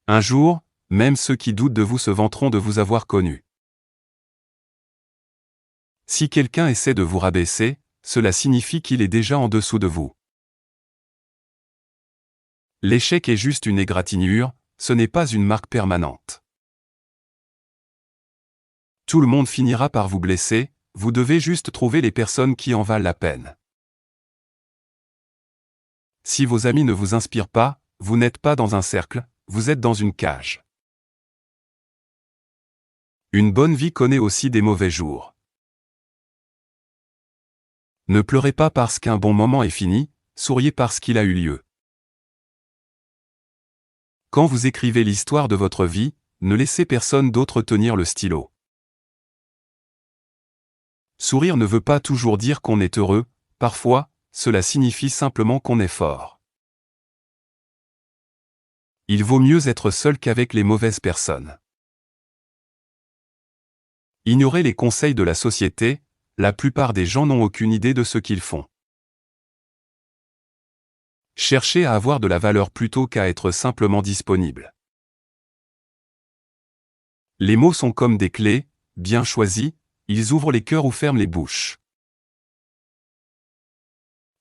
Un jour, même ceux qui doutent de vous se vanteront de vous avoir connu. Si quelqu'un essaie de vous rabaisser, cela signifie qu'il est déjà en dessous de vous. L'échec est juste une égratignure, ce n'est pas une marque permanente. Tout le monde finira par vous blesser, vous devez juste trouver les personnes qui en valent la peine. Si vos amis ne vous inspirent pas, vous n'êtes pas dans un cercle, vous êtes dans une cage. Une bonne vie connaît aussi des mauvais jours. Ne pleurez pas parce qu'un bon moment est fini, souriez parce qu'il a eu lieu. Quand vous écrivez l'histoire de votre vie, ne laissez personne d'autre tenir le stylo. Sourire ne veut pas toujours dire qu'on est heureux, parfois, cela signifie simplement qu'on est fort. Il vaut mieux être seul qu'avec les mauvaises personnes. Ignorez les conseils de la société, la plupart des gens n'ont aucune idée de ce qu'ils font. Cherchez à avoir de la valeur plutôt qu'à être simplement disponible. Les mots sont comme des clés, bien choisis, ils ouvrent les cœurs ou ferment les bouches.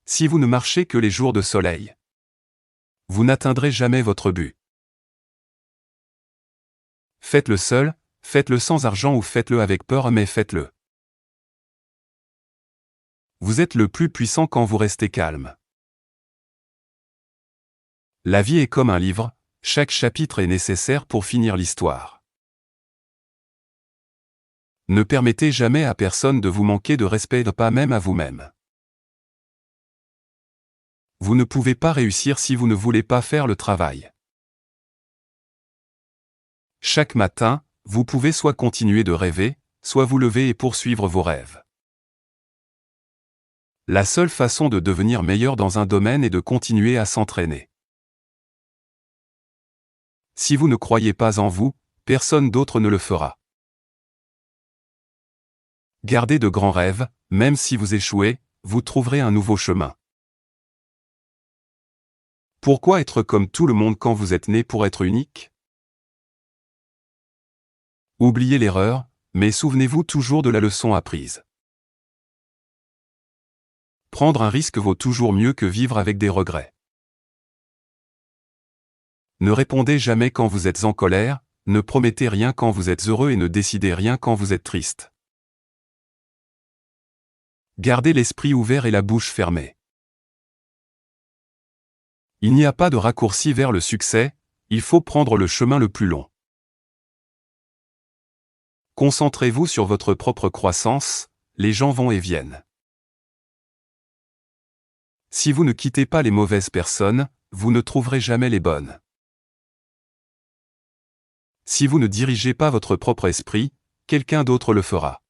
Si vous ne marchez que les jours de soleil, vous n'atteindrez jamais votre but. Faites-le seul, faites-le sans argent ou faites-le avec peur mais faites-le. Vous êtes le plus puissant quand vous restez calme. La vie est comme un livre, chaque chapitre est nécessaire pour finir l'histoire. Ne permettez jamais à personne de vous manquer de respect, pas même à vous-même. Vous ne pouvez pas réussir si vous ne voulez pas faire le travail. Chaque matin, vous pouvez soit continuer de rêver, soit vous lever et poursuivre vos rêves. La seule façon de devenir meilleur dans un domaine est de continuer à s'entraîner. Si vous ne croyez pas en vous, personne d'autre ne le fera. Gardez de grands rêves, même si vous échouez, vous trouverez un nouveau chemin. Pourquoi être comme tout le monde quand vous êtes né pour être unique? Oubliez l'erreur, mais souvenez-vous toujours de la leçon apprise. Prendre un risque vaut toujours mieux que vivre avec des regrets. Ne répondez jamais quand vous êtes en colère, ne promettez rien quand vous êtes heureux et ne décidez rien quand vous êtes triste. Gardez l'esprit ouvert et la bouche fermée. Il n'y a pas de raccourci vers le succès, il faut prendre le chemin le plus long. Concentrez-vous sur votre propre croissance, les gens vont et viennent. Si vous ne quittez pas les mauvaises personnes, vous ne trouverez jamais les bonnes. Si vous ne dirigez pas votre propre esprit, quelqu'un d'autre le fera.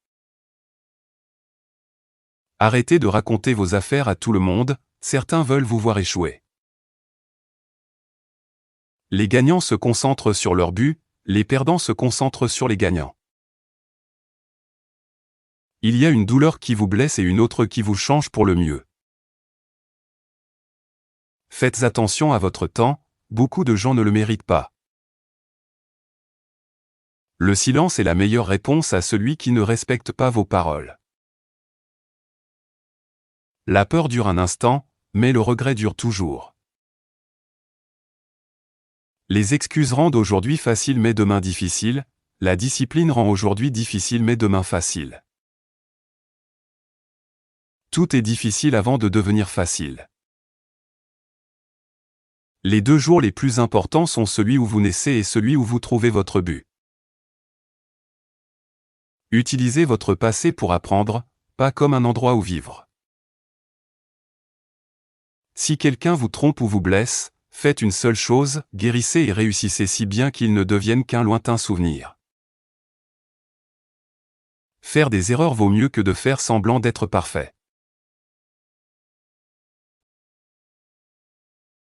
Arrêtez de raconter vos affaires à tout le monde, certains veulent vous voir échouer. Les gagnants se concentrent sur leur but, les perdants se concentrent sur les gagnants. Il y a une douleur qui vous blesse et une autre qui vous change pour le mieux. Faites attention à votre temps, beaucoup de gens ne le méritent pas. Le silence est la meilleure réponse à celui qui ne respecte pas vos paroles. La peur dure un instant, mais le regret dure toujours. Les excuses rendent aujourd'hui facile mais demain difficile, la discipline rend aujourd'hui difficile mais demain facile. Tout est difficile avant de devenir facile. Les 2 jours les plus importants sont celui où vous naissez et celui où vous trouvez votre but. Utilisez votre passé pour apprendre, pas comme un endroit où vivre. Si quelqu'un vous trompe ou vous blesse, faites une seule chose, guérissez et réussissez si bien qu'il ne devienne qu'un lointain souvenir. Faire des erreurs vaut mieux que de faire semblant d'être parfait.